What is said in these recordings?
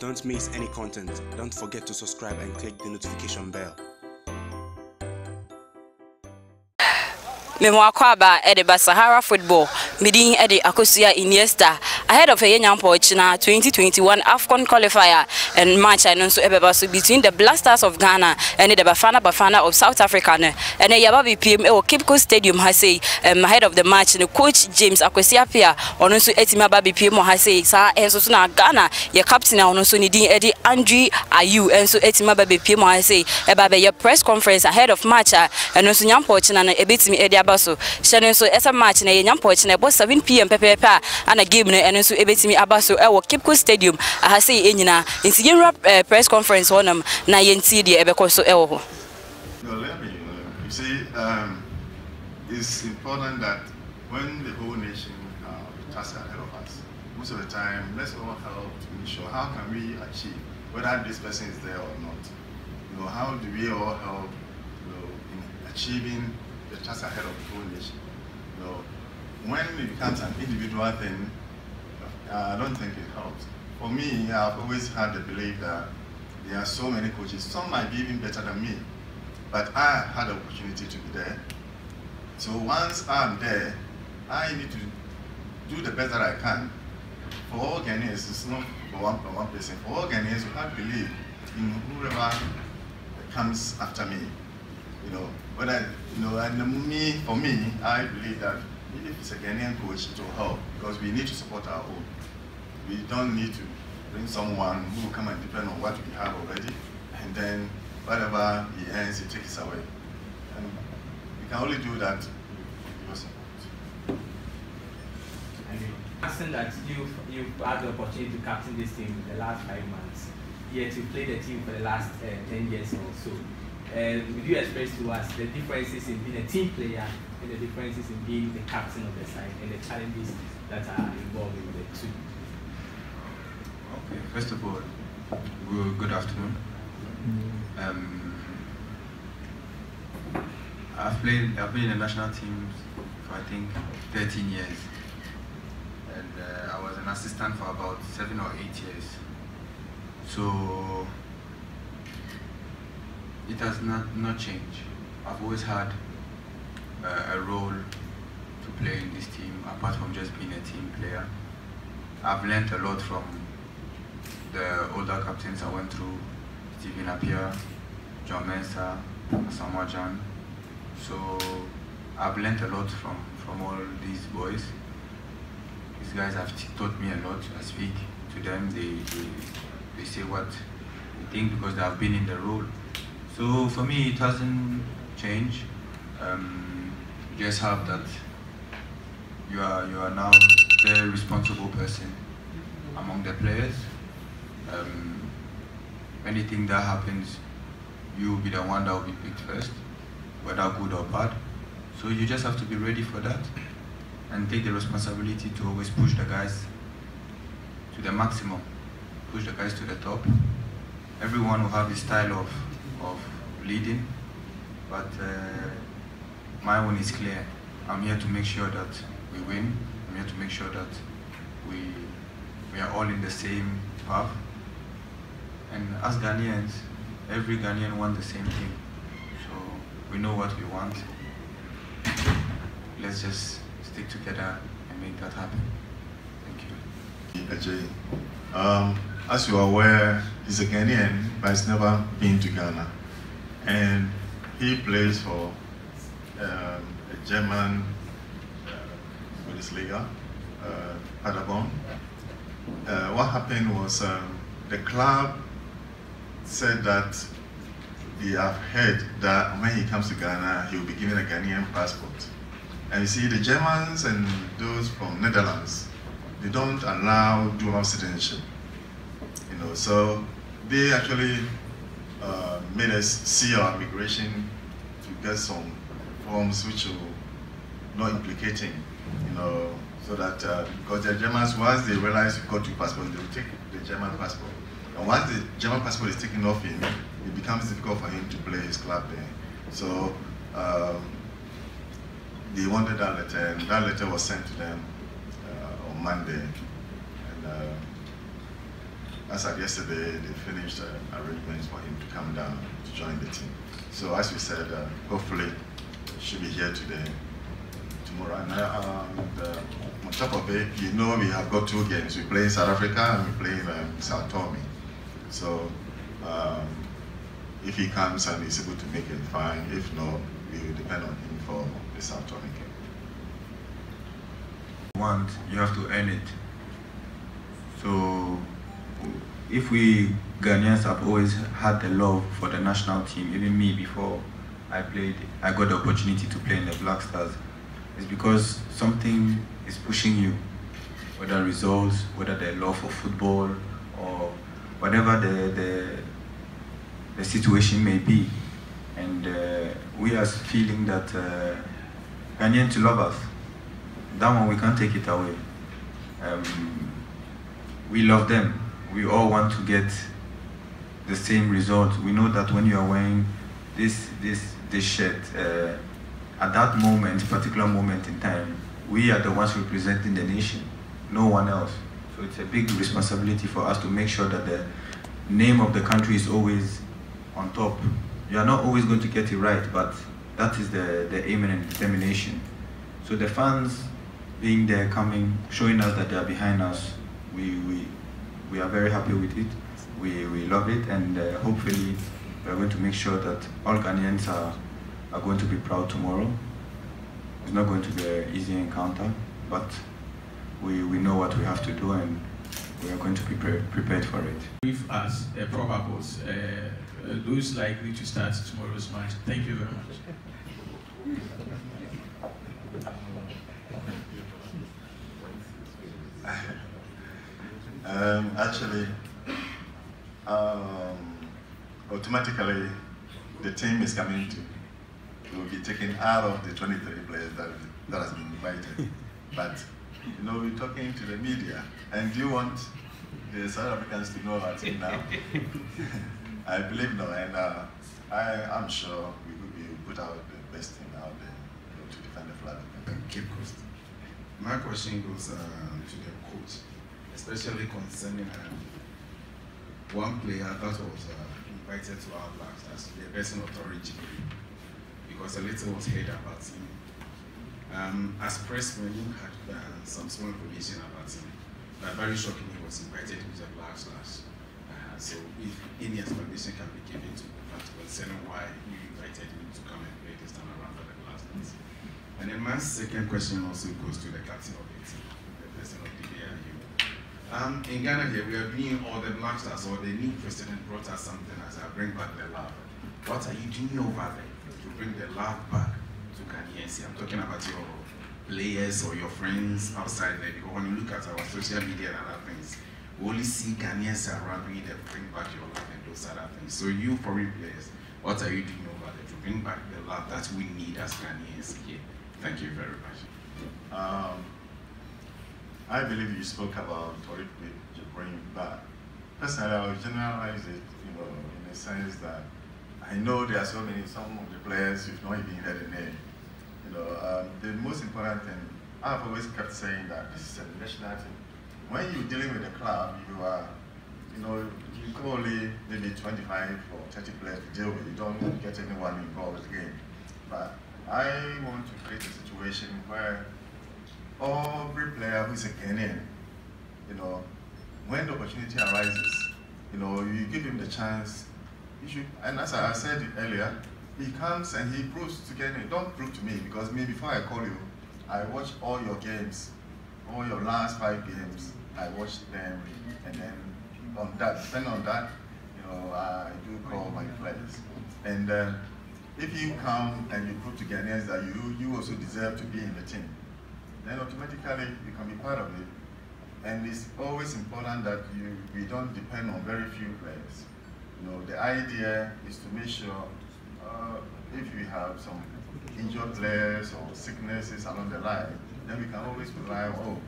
Don't miss any content. Don't forget to subscribe and click the notification bell. Memwakwaba Edeba Sahara football, meeting Eddie Akosia Iniesta, ahead of a young China 2021 Afcon qualifier and match and also Ebebasu between the Blasters of Ghana and the Bafana of South Africa. And a Yababi PM or Cape Coast Stadium has say ahead of the match, the coach James Kwesi Appiah on also Etima Babi PM has say Sa and so now Ghana, your captain on also needing Eddie Adre Ayu and so Etima Babi PM has say about your press conference ahead of match and also young China and a bit me Eddie so Shannon so as a match na yam poch na about 7 p.m. pepepa and a game na and so ebetimi abaso e wo Cape Coast Stadium aha say enyina nti yenra press conference honam na yenti de ebekọ so e wo ho. No, let me you see it's important that when the whole nation tasks ahead of us, most of the time let's all help to ensure how can we achieve whether this person is there or not. You know, how do we all help, you know, in achieving the task ahead of the whole nation. You know, when it becomes an individual thing, I don't think it helps. For me, I've always had the belief that there are so many coaches, some might be even better than me, but I had the opportunity to be there. So once I'm there, I need to do the best that I can. For all Ghanaians, it's not for one person. For all Ghanaians, we have belief in whoever comes after me. You know, but for me, I believe that if it's a Ghanaian coach, it will help because we need to support our own. We don't need to bring someone who will come and depend on what we have already, and then whatever he earns, he takes away. And we can only do that with your support. Asking that you've had the opportunity to captain this team in the last 5 months, yet you played the team for the last 10 years or so. Would you express to us the differences in being a team player and the differences in being the captain of the side and the challenges that are involved in the two? Okay, first of all, good afternoon. I've been in the national teams for I think 13 years, and I was an assistant for about 7 or 8 years. So it has not changed. I've always had a role to play in this team apart from just being a team player. I've learned a lot from the older captains I went through, Kwesi Appiah, John Mensah, Asamoah Gyan. So I've learned a lot from all these boys. These guys have taught me a lot. I speak to them, they say what they think because they have been in the role. So for me, it hasn't changed. You just have that you are now the responsible person among the players. Anything that happens, you will be the one that will be picked first, whether good or bad. So you just have to be ready for that and take the responsibility to always push the guys to the maximum, push the guys to the top. Everyone will have his style of leading, but my one is clear. I'm here to make sure that we win. I'm here to make sure that we are all in the same path. And as Ghanaians, every Ghanaian wants the same thing. So we know what we want. Let's just stick together and make that happen. Thank you. Adre, as you are aware, he's a Ghanaian, but he's never been to Ghana. And he plays for a German Bundesliga, Paderborn. What happened was the club said that they have heard that when he comes to Ghana, he will be given a Ghanaian passport. And you see, the Germans and those from Netherlands, they don't allow dual citizenship. You know, so they actually made us see our immigration to get some forms which will not implicating, you know, so that because the Germans, once they realize you've got two passports, they will take the German passport. And once the German passport is taken off him, it becomes difficult for him to play his club there. So they wanted that letter, and that letter was sent to them on Monday. And as of yesterday, they finished arrangements for him to come down to join the team. So as we said, hopefully he should be here today, tomorrow. And on top of it, you know, we have got 2 games. We play in South Africa and we play in Sao Tome. So if he comes and is able to make it, fine. If not, we will depend on him for the Sao Tome game. You have to earn it. So if we Ghanaians have always had the love for the national team, even me before I got the opportunity to play in the Black Stars, it's because something is pushing you, whether results, whether the love for football, or whatever the situation may be. And we are feeling that Ghanaians love us. That one we can't take it away. We love them. We all want to get the same result. We know that when you are wearing this shirt, at that moment, particular moment in time, we are the ones representing the nation, no one else. So it's a big responsibility for us to make sure that the name of the country is always on top. You are not always going to get it right, but that is the aim and determination. So the fans being there, coming, showing us that they are behind us, we are very happy with it. We love it, and hopefully we are going to make sure that all Ghanaians are going to be proud tomorrow. It's not going to be an easy encounter, but we know what we have to do, and we are going to be prepared for it. Brief as a proper course, those likely to start tomorrow's match. Thank you very much. Actually, automatically, the team is coming to will be taken out of the 23 players that has been invited. But, you know, we're talking to the media, and do you want the South Africans to know our team now? I believe no, and I'm sure we will put out the best team out there to defend the flag. Cape Coast. My question goes to the coach, especially concerning one player that was invited to our Black Stars, the person of origin, because a little was heard about him. As pressmen had some small information about him, but very shocking he was invited to the Black Stars. So if any explanation can be given to that concerning why you invited him to come and play this time around for the Black Stars. And then my second question also goes to the captain of the team, the person of the AIU. In Ghana here, we are doing all the Black Stars, or the new president brought us something as I bring back the love. What are you doing over there to bring the love back to Ghanaians? I'm talking about your players or your friends outside there, because when you look at our social media and other things, we only see Ghanaians around doing that, bring back your love and those other things. So you foreign players, what are you doing over there to bring back the love that we need as Ghanaians here? Thank you very much. I believe you spoke about what you bring back. Personally, I will generalize it, you know, in the sense that I know there are some of the players you've not even heard the name. You know, the most important thing, I've always kept saying that this is a national team. When you're dealing with a club, you are, you know, you call only maybe 25 or 30 players to deal with. You don't get anyone involved with the game. But I want to create a situation where every player who is a Ghanaian, you know, when the opportunity arises, you know, you give him the chance. You should, and as I said earlier, he comes and he proves to Ghanaian. Don't prove to me, because me, before I call you, I watch all your games, all your last 5 games. I watch them, and then on that, depending on that, you know, I do call my players. And if you come and you prove to Ghanaians that you also deserve to be in the team, then automatically you can be part of it. And it's always important that we don't depend on very few players. You know, the idea is to make sure if we have some injured players or sicknesses along the line, then we can always rely on, oh,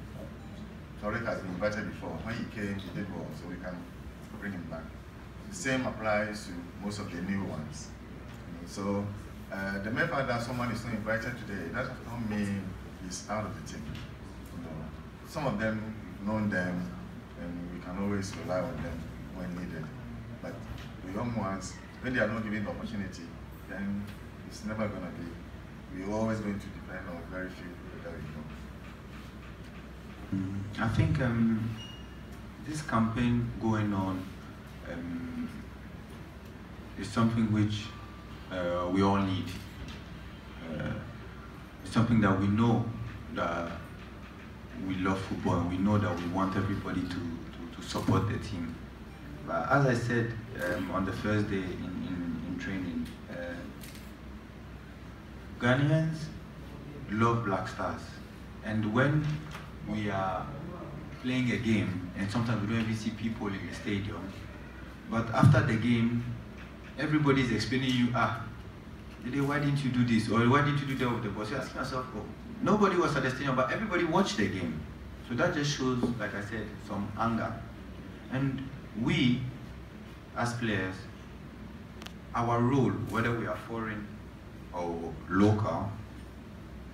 Tarek has been invited before. When he came, he did well, so we can bring him back. The same applies to most of the new ones. You know, so the mere fact that someone is not invited today, that does not mean he's out of the team. You know, some of them, we've known them, and we can always rely on them. when needed. But the young ones, when they are not given the opportunity, then it's never going to be. We're always going to depend on very few people that we know. I think this campaign going on is something which we all need. It's something that we know that we love football, and we know that we want everybody to support the team. But as I said on the first day in training, Ghanaians love Black Stars, and when we are playing a game, and sometimes we don't even see people in the stadium, but after the game, everybody's explaining you, why didn't you do this, or why didn't you do that with the boss? You ask yourself, oh, nobody was at the stadium, but everybody watched the game. So that just shows, like I said, some anger. And we, as players, our role, whether we are foreign or local,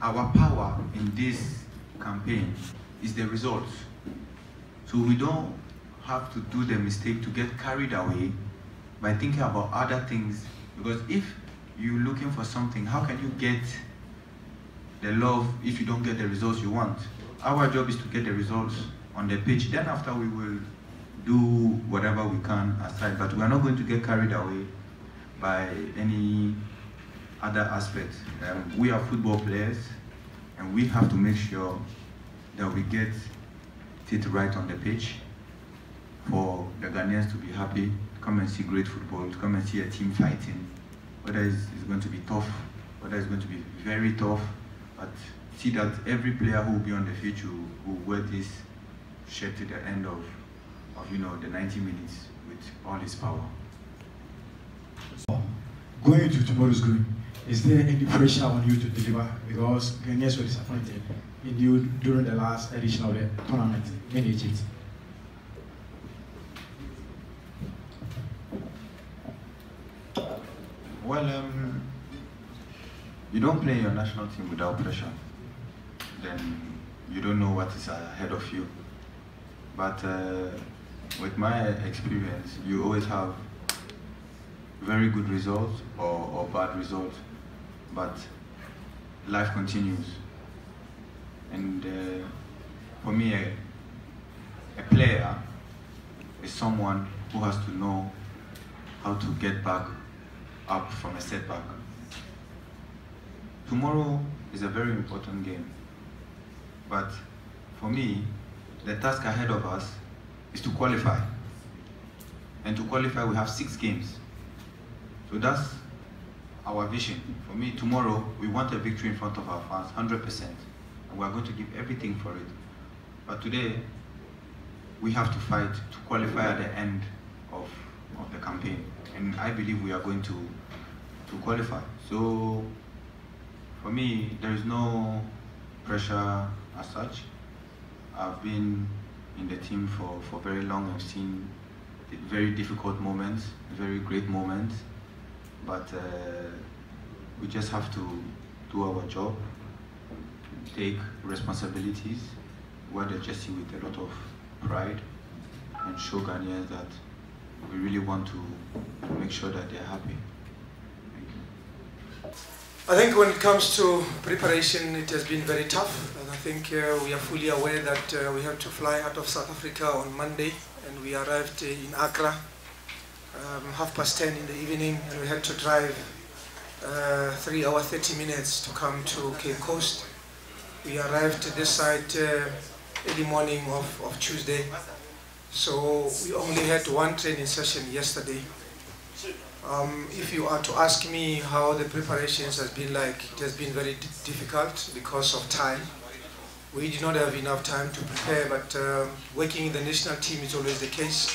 our power in this campaign is the results. So we don't have to do the mistake to get carried away by thinking about other things, because if you're looking for something, how can you get the love if you don't get the results you want? Our job is to get the results on the pitch. Then after we will do whatever we can aside, but we are not going to get carried away by any other aspects. We are football players, and we have to make sure that we get it right on the pitch for the Ghanaians to be happy, to come and see great football, to come and see a team fighting, whether it's going to be tough, whether it's going to be very tough, but see that every player who will be on the pitch will wear this shirt to the end of the 90 minutes with all his power. Going into tomorrow's game, is there any pressure on you to deliver? Because Ghanaians were disappointed in you during the last edition of the tournament in Egypt. Well, you don't play your national team without pressure. Then you don't know what is ahead of you. But with my experience, you always have very good results or bad results, but life continues. And for me, a player is someone who has to know how to get back up from a setback. Tomorrow is a very important game, but for me, the task ahead of us is to qualify. And to qualify, we have 6 games. So that's our vision. For me, tomorrow, we want a victory in front of our fans, 100%. And we're going to give everything for it. But today, we have to fight to qualify at the end of the campaign. And I believe we are going to qualify. So, for me, there is no pressure as such. I've been in the team for very long. I've seen very difficult moments, very great moments. But we just have to do our job, take responsibilities, wear the jersey with a lot of pride, and show Ghanaians that we really want to make sure that they're happy. Thank you. I think when it comes to preparation, it has been very tough. And I think we are fully aware that we have to fly out of South Africa on Monday, and we arrived in Accra 10:30 in the evening, and we had to drive 3 hours 30 minutes to come to Cape Coast. We arrived at this site early morning of Tuesday, so we only had 1 training session yesterday. If you are to ask me how the preparations has been like, it has been very difficult because of time. We did not have enough time to prepare, but working in the national team is always the case.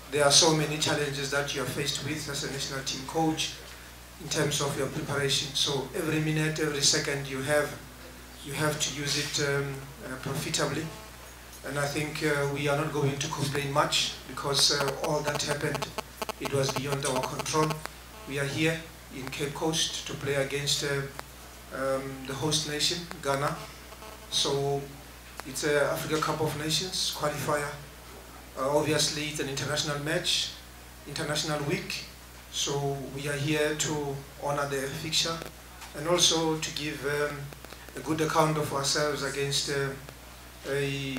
There are so many challenges that you are faced with as a national team coach in terms of your preparation. So every minute, every second you have to use it profitably. And I think we are not going to complain much because all that happened, it was beyond our control. We are here in Cape Coast to play against the host nation, Ghana. So it's an Africa Cup of Nations qualifier. Obviously, it's an international match, international week, so we are here to honor the fixture and also to give a good account of ourselves against a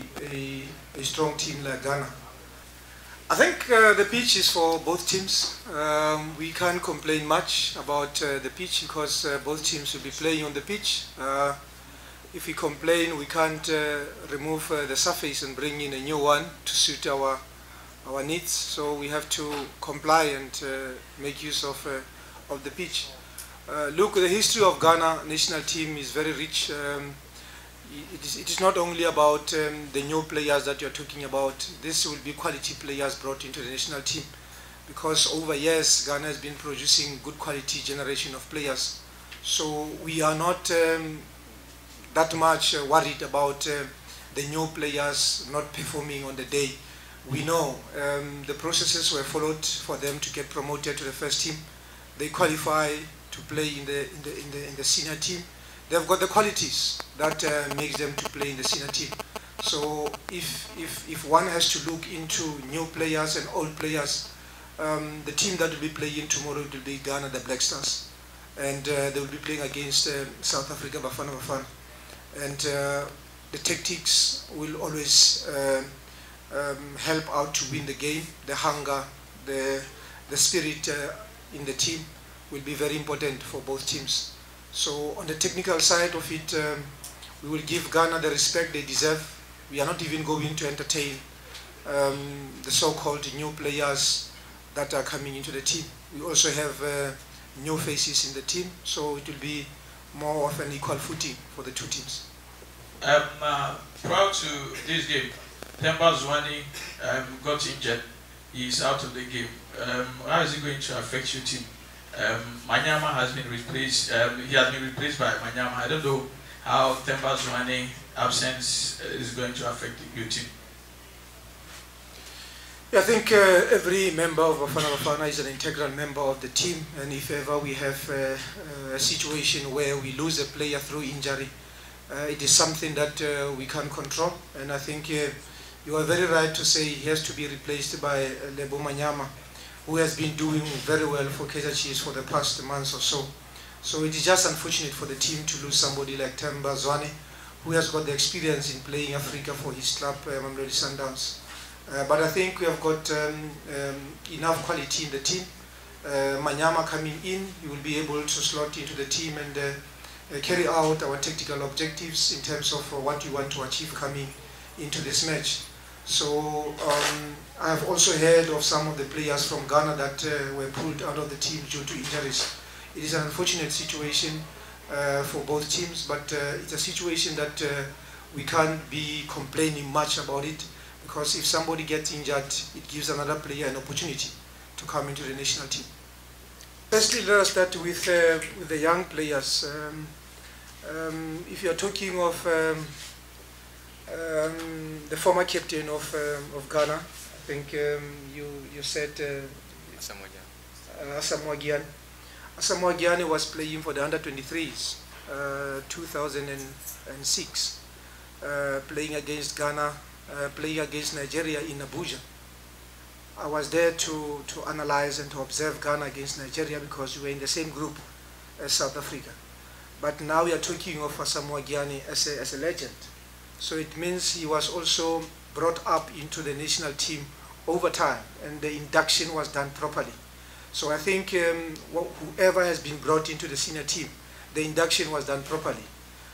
strong team like Ghana. I think the pitch is for both teams. We can't complain much about the pitch because both teams will be playing on the pitch. If we complain, we can't remove the surface and bring in a new one to suit our needs. So we have to comply and make use of the pitch. Look, the history of Ghana national team is very rich. It is not only about the new players that you're talking about. This will be quality players brought into the national team, because over years Ghana has been producing good quality generation of players. So we are not that much worried about the new players not performing on the day. We know the processes were followed for them to get promoted to the first team. They qualify to play in the senior team. They've got the qualities that makes them to play in the senior team. So if one has to look into new players and old players, the team that will be playing tomorrow will be Ghana, the Black Stars, and they will be playing against South Africa, Bafana Bafana. And the tactics will always help out to win the game. The hunger, the spirit in the team will be very important for both teams. So on the technical side of it, we will give Ghana the respect they deserve. We are not even going to entertain the so-called new players that are coming into the team. We also have new faces in the team, so it will be more of an equal footing for the two teams. Prior to this game, Themba Zwane got injured. He's out of the game. How is it going to affect your team? Manyama has been replaced. He has been replaced by Manyama. I don't know how Themba Zwane's absence is going to affect your team. Yeah, I think every member of Bafana Bafana is an integral member of the team, and if ever we have a situation where we lose a player through injury, it is something that we can't control. And I think you are very right to say he has to be replaced by Lebo Manyama, who has been doing very well for Kaizer Chiefs for the past months or so. So it is just unfortunate for the team to lose somebody like Themba Zwane, who has got the experience in playing Africa for his club, Mamelodi Sundowns. But I think we have got enough quality in the team. Manyama coming in, he will be able to slot into the team and carry out our tactical objectives in terms of what we want to achieve coming into this match. So I have also heard of some of the players from Ghana that were pulled out of the team due to injuries. It is an unfortunate situation for both teams, but it's a situation that we can't be complaining much about it, because if somebody gets injured, it gives another player an opportunity to come into the national team. Firstly, let us start with the young players. If you are talking of the former captain of Ghana, I think you said Asamoah Gyan. Asamoah Gyan was playing for the under-23s, 2006, playing against Ghana, playing against Nigeria in Abuja. I was there to analyze and to observe Ghana against Nigeria because we were in the same group as South Africa. But now we are talking of Asamoah Gyan as a legend. So it means he was also brought up into the national team over time, and the induction was done properly. So I think whoever has been brought into the senior team, the induction was done properly,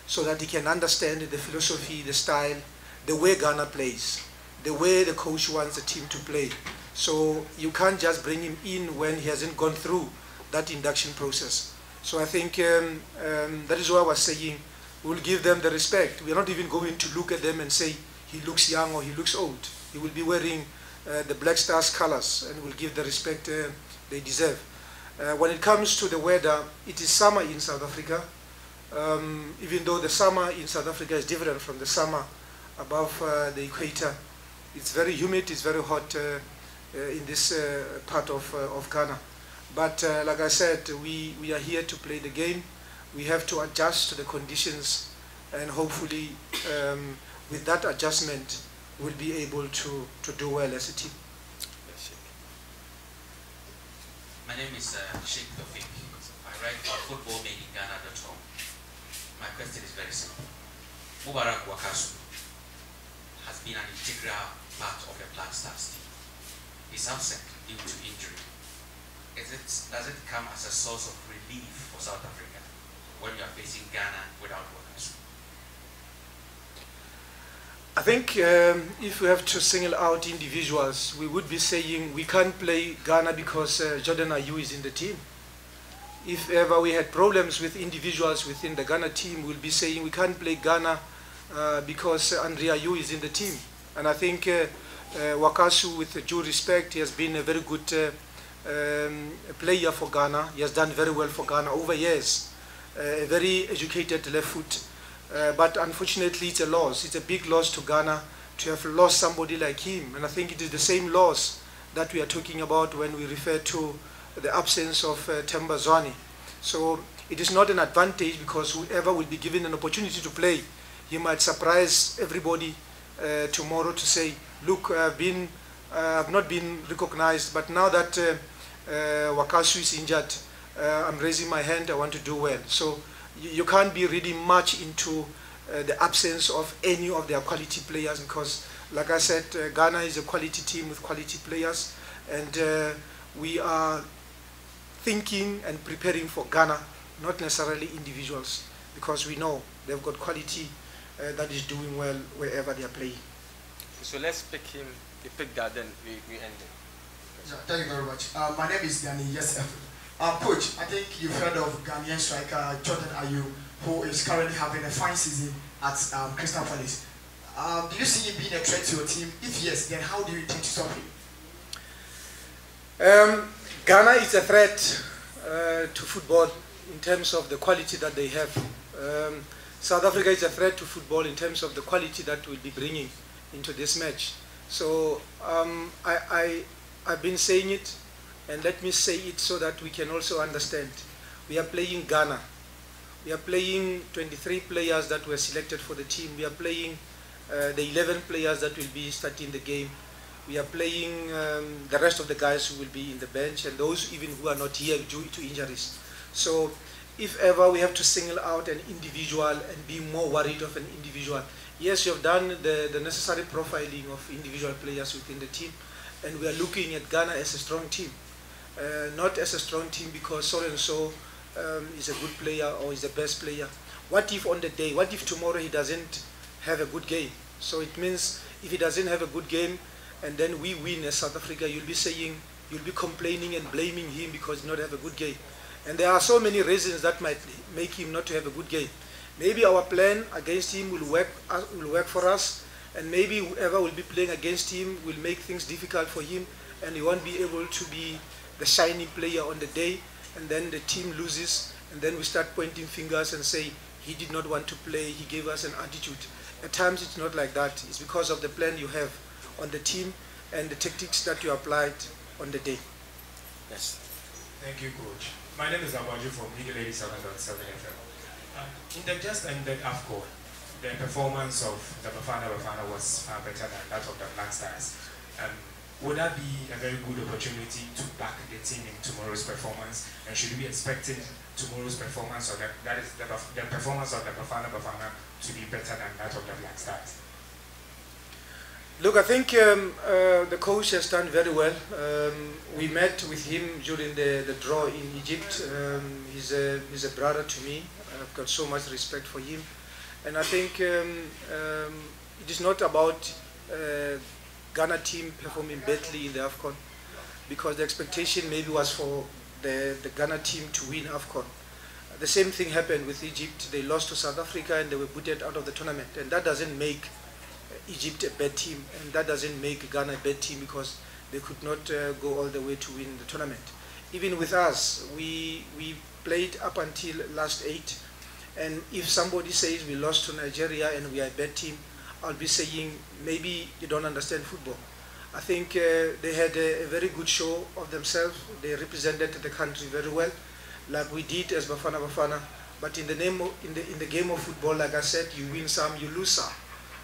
so that he can understand the philosophy, the style, the way Ghana plays, the way the coach wants the team to play. So you can't just bring him in when he hasn't gone through that induction process. So I think that is why I was saying we will give them the respect. We are not even going to look at them and say he looks young or he looks old. He will be wearing the Black Stars colors, and will give the respect they deserve. When it comes to the weather, it is summer in South Africa. Even though the summer in South Africa is different from the summer above the equator, it's very humid, it's very hot in this part of Ghana. But like I said, we are here to play the game. We have to adjust to the conditions, and hopefully with that adjustment will be able to do well as a team. My name is Sheikh Tofik. I write for footballmadeingghana.com. My question is very simple. Mubarak Wakasu has been an integral part of the Black Stars team. He's absent due to injury. Does it come as a source of relief for South Africa when you are facing Ghana without Wakasu? I think if we have to single out individuals, we would be saying we can't play Ghana because Jordan Ayew is in the team. If ever we had problems with individuals within the Ghana team, we'll be saying we can't play Ghana because Andre Ayew is in the team. And I think Wakasu, with due respect, he has been a very good player for Ghana. He has done very well for Ghana over years. A very educated left foot. But unfortunately, it's a loss. It's a big loss to Ghana to have lost somebody like him. And I think it is the same loss that we are talking about when we refer to the absence of Themba Zwane. So it is not an advantage, because whoever will be given an opportunity to play, he might surprise everybody tomorrow to say, look, I've not been recognized, but now that Wakasu is injured, I'm raising my hand, I want to do well. So you can't be reading much into the absence of any of their quality players, because, like I said, Ghana is a quality team with quality players, and we are thinking and preparing for Ghana, not necessarily individuals, because we know they've got quality that is doing well wherever they are playing. So let's pick him, we pick that, then we end it. Yeah, thank you very much. My name is Danny Yesef. Coach, I think you've heard of Ghanaian striker Jordan Ayew, who is currently having a fine season at Crystal Palace. Do you see him being a threat to your team? If yes, then how do you intend to stop him? Ghana is a threat to football in terms of the quality that they have. South Africa is a threat to football in terms of the quality that we'll be bringing into this match. So I've been saying it, and let me say it so that we can also understand. We are playing Ghana. We are playing 23 players that were selected for the team. We are playing the 11 players that will be starting the game. We are playing the rest of the guys who will be in the bench, and those even who are not here due to injuries. So if ever we have to single out an individual and be more worried of an individual, yes, you have done the necessary profiling of individual players within the team, and we are looking at Ghana as a strong team. Not as a strong team because so-and-so is a good player or is the best player. What if on the day, what if tomorrow he doesn't have a good game? So it means if he doesn't have a good game and then we win as South Africa, you'll be saying, you'll be complaining and blaming him because he did not have a good game. And there are so many reasons that might make him not to have a good game. Maybe our plan against him will work for us, and maybe whoever will be playing against him will make things difficult for him, and he won't be able to be the shining player on the day, and then the team loses, and then we start pointing fingers and say he did not want to play, he gave us an attitude. At times it's not like that. It's because of the plan you have on the team and the tactics that you applied on the day. Yes. Thank you, Coach. My name is Abaju from Eagle 87.7 FM. In the just ended Afcon, the performance of the Bafana was far better than that of the Black Stars. Would that be a very good opportunity to back the team in tomorrow's performance? And should we be expecting tomorrow's performance, or that is the performance of the Bafana to be better than that of the Black Stars? Look, I think the coach has done very well. We met with him during the draw in Egypt. He's a brother to me. I've got so much respect for him. And I think it is not about Ghana team performing badly in the Afcon, because the expectation maybe was for the Ghana team to win Afcon. The same thing happened with Egypt. They lost to South Africa and they were booted out of the tournament. And that doesn't make Egypt a bad team, and that doesn't make Ghana a bad team because they could not go all the way to win the tournament. Even with us, we played up until last 8, and if somebody says we lost to Nigeria and we are a bad team, I'll be saying maybe you don't understand football. I think they had a very good show of themselves. They represented the country very well, like we did as Bafana. But in the game of football, like I said, you win some, you lose some.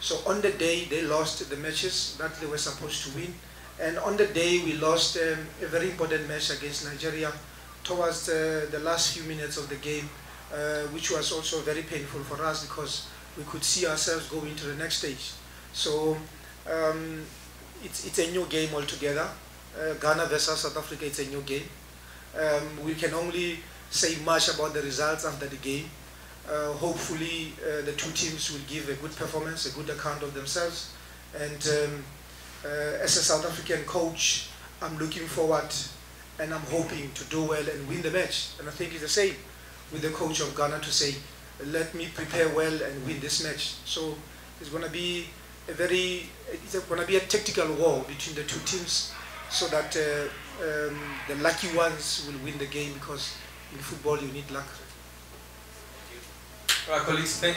So on the day, they lost the matches that they were supposed to win. And on the day, we lost a very important match against Nigeria towards the last few minutes of the game, which was also very painful for us because we could see ourselves going to the next stage. So it's a new game altogether. Ghana versus South Africa, it's a new game. We can only say much about the results after the game. Hopefully the two teams will give a good performance, a good account of themselves. And as a South African coach, I'm looking forward and I'm hoping to do well and win the match. And I think it's the same with the coach of Ghana to say, let me prepare well and win this match. So it's going to be a tactical war between the two teams so that the lucky ones will win the game, because in football you need luck.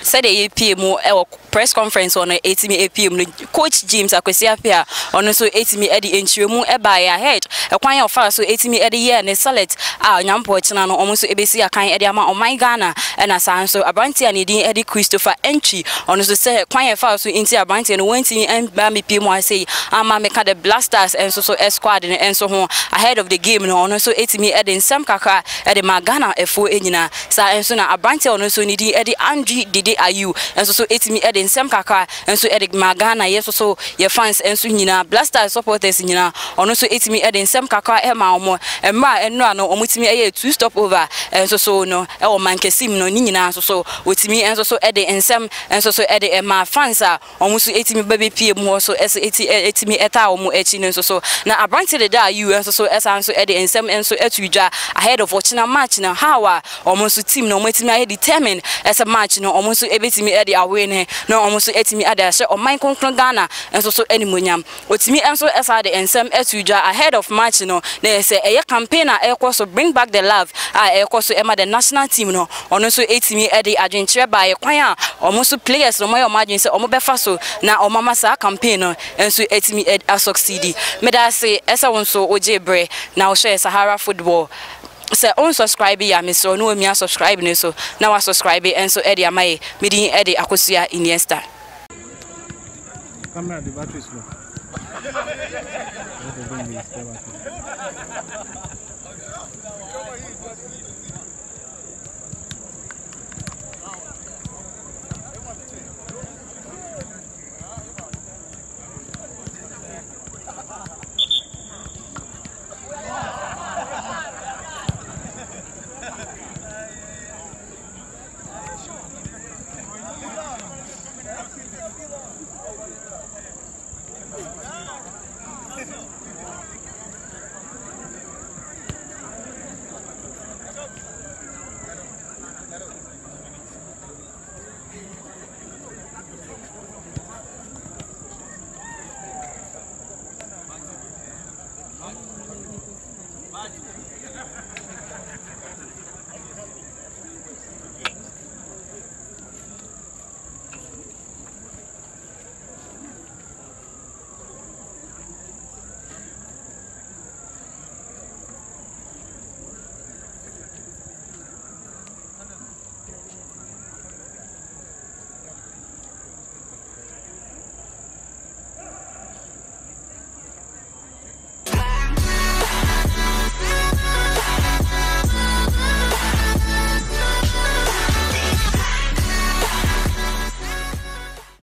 Said the APM press conference on 80 APM coach James Kwesi Appiah on so 80 Eddie Enchimu eba ahead a kwan of so 80 Eddie year ne select nyampo china no almost ebesi akan Eddie ama on my Ghana and asan so abranti and Eddie Christopher entry on so say kwan of so into abranti and went in and ba me PM say ama meka the blasters and so squad and so on ahead of the game no on so 80 Eddie nsem kakra Eddie Ghana efo enyina sa and so na abranti on so nidi Eddie Adre did ayu and so 80 Eddie nsem kakra and so Eddie Ghana yes so your fans and so nyina blasters supporters nyina on so 80 Eddie nsem kakra e ma omo emra enra no omutimi eye 2 stop over and so no e o mankesim no nyina so otimi and so Eddie nsem and so Eddie ma fans a omuso 80 baby pm ho so 80 eta omo echi no so na abranti de da you and so esan so Eddie nsem and so etudwa ahead of watching match na how omuso team no omutimi aye determine as a match no omuso ebetimi Eddie awin no omuso etimi ada she o man konkron Ghana and so animonyam otimi and so esa de nsem etudwa ahead of match no na say eye campaign a ekoso bring back the love ekoso ema the national team no ono so etimi Eddie adwenkyere ba ye kwan a omuso players no moyo imagine say omo befa so na omama sa campaign no enso etimi a succeed me da say esa won so ojebre na o share Sahara football. So unsubscribe ya me so no me subscribe ne so na wa subscribe and so Eddie amaye me din Eddie Akosia Iniesta. Camera the battery is low.